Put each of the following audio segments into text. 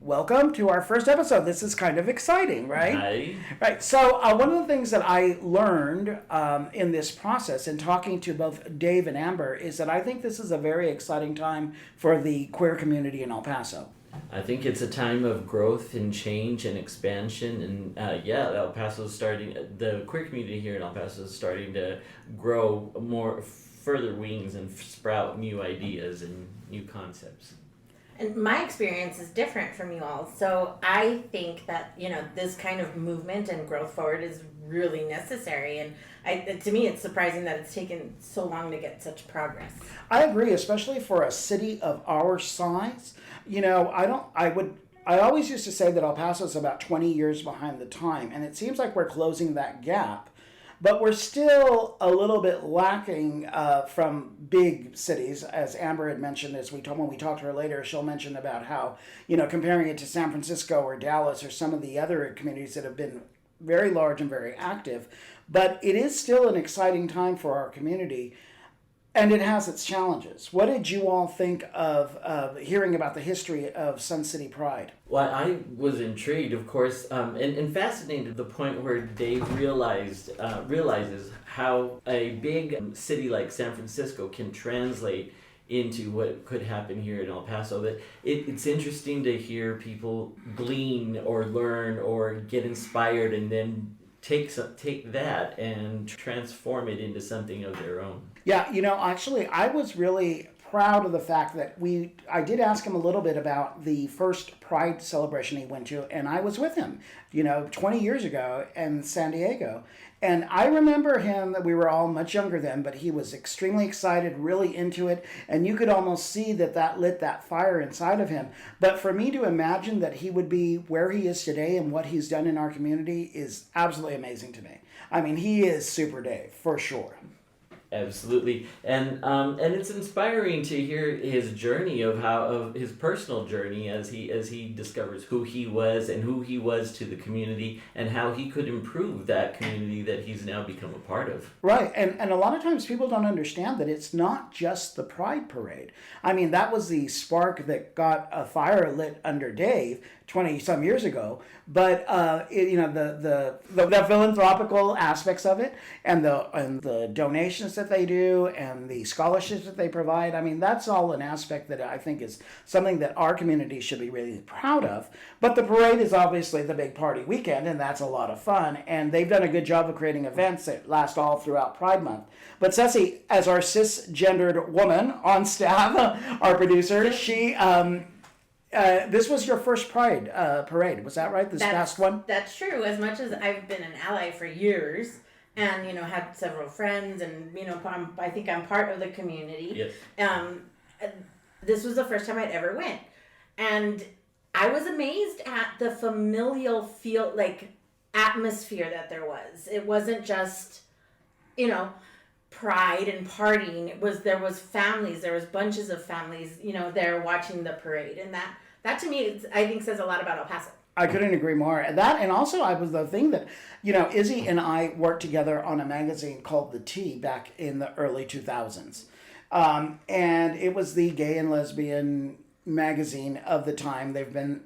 welcome to our first episode. This is kind of exciting, right? Hi. Right. So one of the things that I learned in this process in talking to both Dave and Amber is that I think this is a very exciting time for the queer community in El Paso. I think it's a time of growth and change and expansion, and El Paso is starting. The queer community here in El Paso is starting to grow more, further wings, and sprout new ideas and new concepts. And my experience is different from you all, so I think that this kind of movement and growth forward is really necessary. And to me, it's surprising that it's taken so long to get such progress. I agree, especially for a city of our size. I always used to say that El Paso is about 20 years behind the time, and it seems like we're closing that gap. But we're still a little bit lacking from big cities, as Amber had mentioned. When we talked to her later, she'll mention about how, comparing it to San Francisco or Dallas or some of the other communities that have been very large and very active. But it is still an exciting time for our community. And it has its challenges. What did you all think of hearing about the history of Sun City Pride? Well, I was intrigued, of course, and fascinated to the point where Dave realizes how a big city like San Francisco can translate into what could happen here in El Paso. That it's interesting to hear people glean or learn or get inspired and then take that and transform it into something of their own. Yeah, actually, I was really proud of the fact that I did ask him a little bit about the first Pride celebration he went to, and I was with him, 20 years ago in San Diego. And I remember him, that we were all much younger then, but he was extremely excited, really into it, and you could almost see that lit that fire inside of him. But for me to imagine that he would be where he is today and what he's done in our community is absolutely amazing to me. I mean, he is Super Dave, for sure. Absolutely, and it's inspiring to hear his journey of his personal journey as he discovers who he was and who he was to the community and how he could improve that community that he's now become a part of. Right, and a lot of times people don't understand that it's not just the Pride Parade. I mean, that was the spark that got a fire lit under Dave 20 some years ago, but the philanthropical aspects of it and the donations that they do and the scholarships that they provide, I mean, that's all an aspect that I think is something that our community should be really proud of. But the parade is obviously the big party weekend, and that's a lot of fun, and they've done a good job of creating events that last all throughout Pride Month. But Ceci, as our cisgendered woman on staff, our producer, she this was your first Pride parade, was that right? Past one? That's true. As much as I've been an ally for years and, had several friends and, I think I'm part of the community. Yes. This was the first time I'd ever went. And I was amazed at the familial atmosphere that there was. It wasn't just, pride and partying. There was families, there was bunches of families, there watching the parade, and that to me, I think says a lot about El Paso. I couldn't agree more. And also I was the thing that, Izzy and I worked together on a magazine called The Tea back in the early 2000s. And it was the gay and lesbian magazine of the time. There've been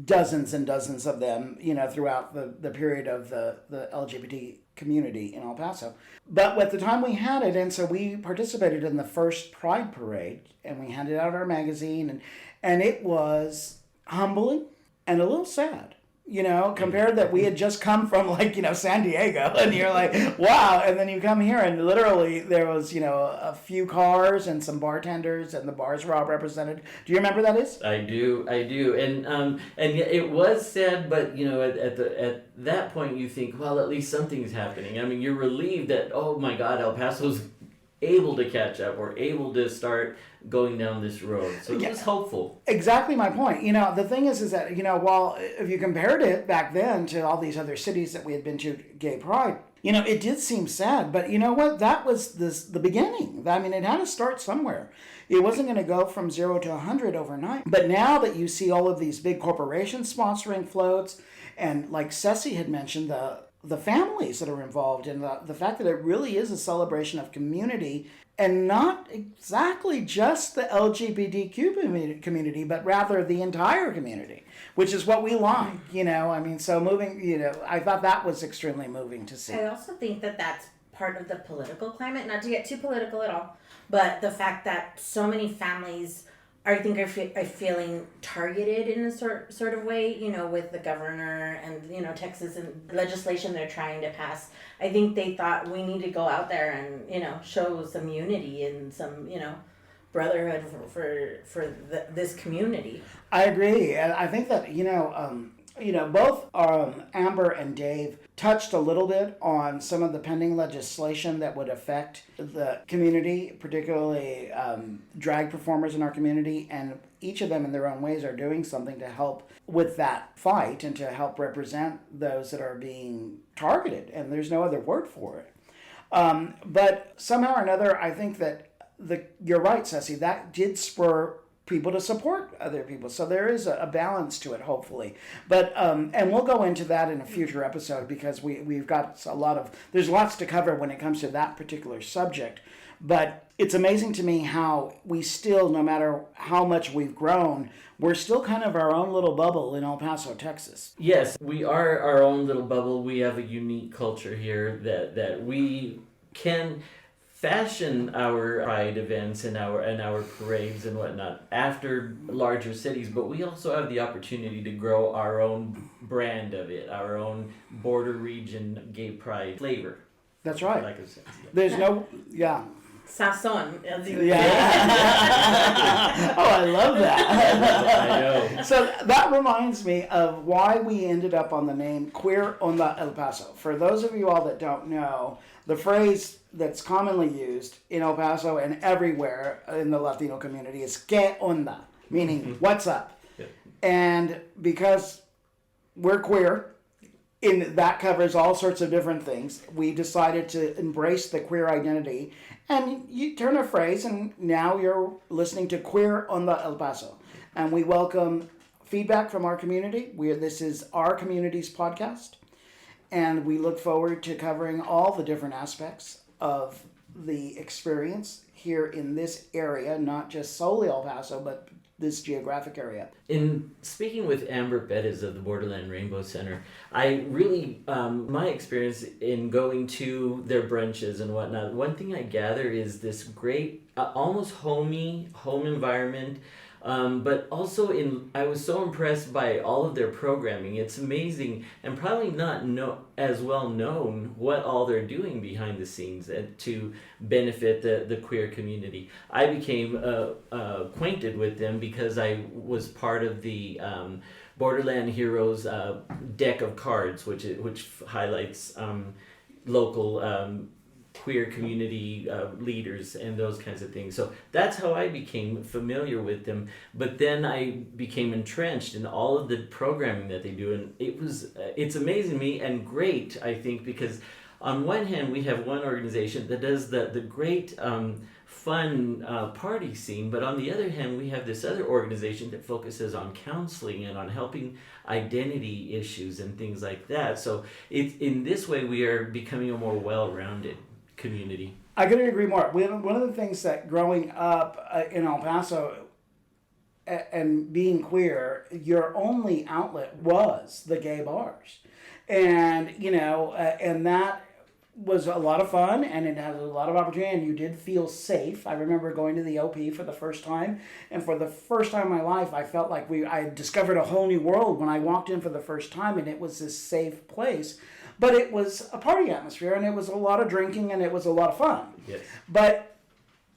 dozens and dozens of them, throughout the period of the LGBT community in El Paso. But at the time we had it, and so we participated in the first Pride Parade, and we handed out our magazine, and it was humbling and a little sad, compared that we had just come from San Diego, and you're like, wow, and then you come here and literally there was, a few cars and some bartenders and the bars were all represented. Do you remember that is? I do, and it was sad, but at that point you think, well, at least something's happening. I mean, you're relieved that, oh my God, El Paso's able to catch up or able to start going down this road. So it was hopeful. Exactly my point. The thing is that, while if you compared it back then to all these other cities that we had been to gay pride, it did seem sad, but you know what? That was the beginning. I mean, it had to start somewhere. It wasn't going to go from 0 to 100 overnight. But now that you see all of these big corporations sponsoring floats, and like Ceci had mentioned, the families that are involved, and the fact that it really is a celebration of community and not exactly just the LGBTQ community, but rather the entire community, which is what we like, I mean, so moving, I thought that was extremely moving to see. I also think that that's part of the political climate, not to get too political at all, but the fact that so many families are feeling targeted in a sort of way, with the governor and, Texas and legislation they're trying to pass. I think they thought we need to go out there and, show some unity and some, brotherhood for this community. I agree. And I think that, both Amber and Dave touched a little bit on some of the pending legislation that would affect the community, particularly drag performers in our community, and each of them in their own ways are doing something to help with that fight and to help represent those that are being targeted, and there's no other word for it. But somehow or another, I think that you're right, Ceci, that did spur people to support other people. So there is a balance to it, hopefully. But and we'll go into that in a future episode because we've got there's lots to cover when it comes to that particular subject. But it's amazing to me how we still, no matter how much we've grown, we're still kind of our own little bubble in El Paso, Texas. Yes, we are our own little bubble. We have a unique culture here that we can fashion our pride events and our parades and whatnot after larger cities, but we also have the opportunity to grow our own brand of it, our own border region gay pride flavor. That's right. Like I said, There's no, Sazon. Oh, I love that. I know. So that reminds me of why we ended up on the name Queer Onda El Paso. For those of you all that don't know, the phrase that's commonly used in El Paso and everywhere in the Latino community is "Que onda," meaning "What's up?" Yeah. And because we're queer, that covers all sorts of different things, we decided to embrace the queer identity. And you turn a phrase, and now you're listening to Queer Onda El Paso. And we welcome feedback from our community. This is our community's podcast. And we look forward to covering all the different aspects of the experience here in this area, not just solely El Paso, but this geographic area. In speaking with Amber Bettis of the Borderland Rainbow Center, I really, my experience in going to their brunches and whatnot, one thing I gather is this great, almost home environment. But also I was so impressed by all of their programming. It's amazing and probably not as well known what all they're doing behind the scenes to benefit the queer community. I became acquainted with them because I was part of the Borderland Heroes deck of cards, which highlights local queer community leaders and those kinds of things. So that's how I became familiar with them. But then I became entrenched in all of the programming that they do, and it's amazing to me and great, I think, because on one hand we have one organization that does the great fun party scene, but on the other hand we have this other organization that focuses on counseling and on helping identity issues and things like that. So in this way we are becoming a more well-rounded community. I couldn't agree more. One of the things that growing up in El Paso and being queer, your only outlet was the gay bars. And, and that was a lot of fun, and it has a lot of opportunity, and you did feel safe. I remember going to the OP for the first time, and for the first time in my life, I felt like I discovered a whole new world when I walked in for the first time, and it was this safe place. But it was a party atmosphere, and it was a lot of drinking, and it was a lot of fun. Yes. But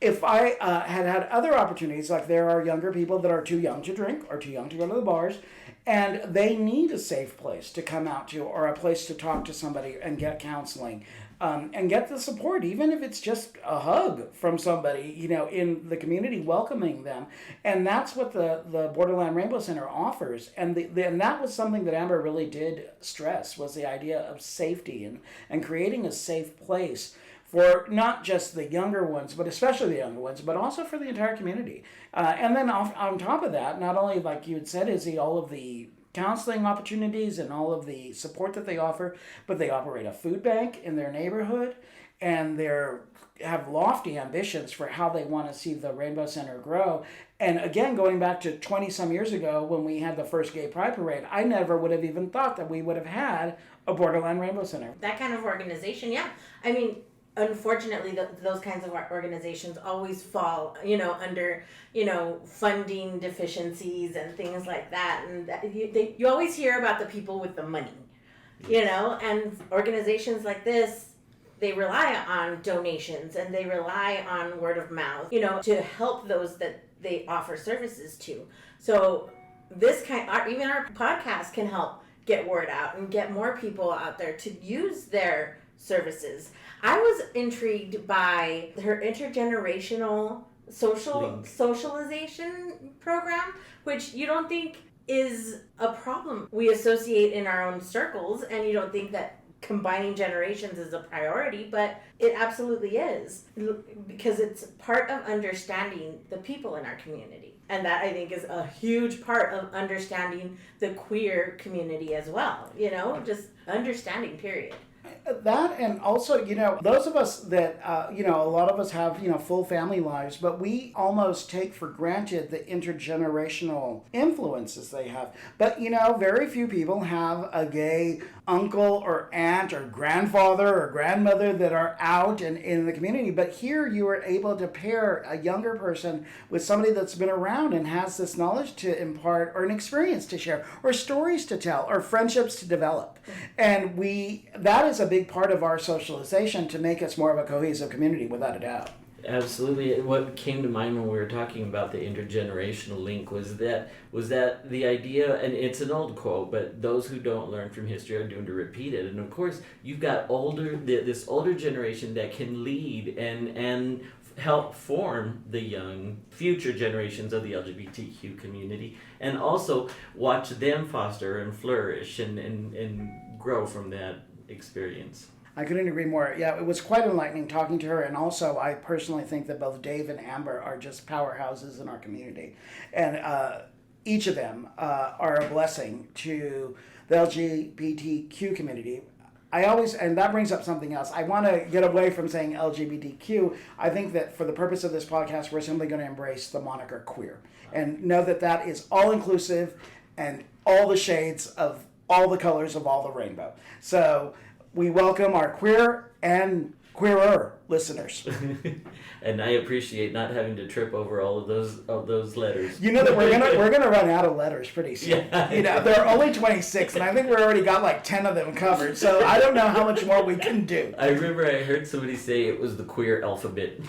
if I had other opportunities, like there are younger people that are too young to drink or too young to go to the bars, and they need a safe place to come out to or a place to talk to somebody and get counseling. And get the support, even if it's just a hug from somebody, in the community welcoming them. And that's what the Borderland Rainbow Center offers. And and that was something that Amber really did stress, was the idea of safety and creating a safe place for not just the younger ones, but especially the younger ones, but also for the entire community. And then on top of that, not only, like you had said, Izzy, all of the counseling opportunities and all of the support that they offer, but they operate a food bank in their neighborhood, and they're have lofty ambitions for how they want to see the Rainbow Center grow. And again, going back to 20 some years ago when we had the first gay pride parade, I never would have even thought that we would have had a Borderland Rainbow Center. That kind of organization, yeah. I mean, unfortunately, those kinds of organizations always fall, under, funding deficiencies and things like that. And you always hear about the people with the money, and organizations like this, they rely on donations and they rely on word of mouth, to help those that they offer services to. So this even our podcast can help get word out and get more people out there to use their services. I was intrigued by her intergenerational socialization program, which you don't think is a problem we associate in our own circles, and you don't think that combining generations is a priority, but it absolutely is, because it's part of understanding the people in our community. And that, I think, is a huge part of understanding the queer community as well, just understanding, period. That, and also, those of us that, a lot of us have, full family lives, but we almost take for granted the intergenerational influences they have. But, very few people have a gay uncle or aunt or grandfather or grandmother that are out and in the community. But here you are able to pair a younger person with somebody that's been around and has this knowledge to impart, or an experience to share, or stories to tell, or friendships to develop. And that is a big part of our socialization to make us more of a cohesive community, without a doubt. Absolutely. What came to mind when we were talking about the intergenerational link was that the idea, and it's an old quote, but those who don't learn from history are doomed to repeat it. And of course, you've got this older generation that can lead and help form the young future generations of the LGBTQ community, and also watch them foster and flourish and grow from that experience. I couldn't agree more. Yeah, it was quite enlightening talking to her, and also I personally think that both Dave and Amber are just powerhouses in our community, and each of them are a blessing to the LGBTQ community. And that brings up something else. I want to get away from saying LGBTQ. I think that for the purpose of this podcast, we're simply going to embrace the moniker queer and know that that is all inclusive and all the shades of all the colors of all the rainbow. So we welcome our queer and queerer listeners. And I appreciate not having to trip over all of those letters. You know that we're gonna run out of letters pretty soon. Yeah. There are only 26, and I think we've already got like 10 of them covered. So I don't know how much more we can do. I remember I heard somebody say it was the queer alphabet.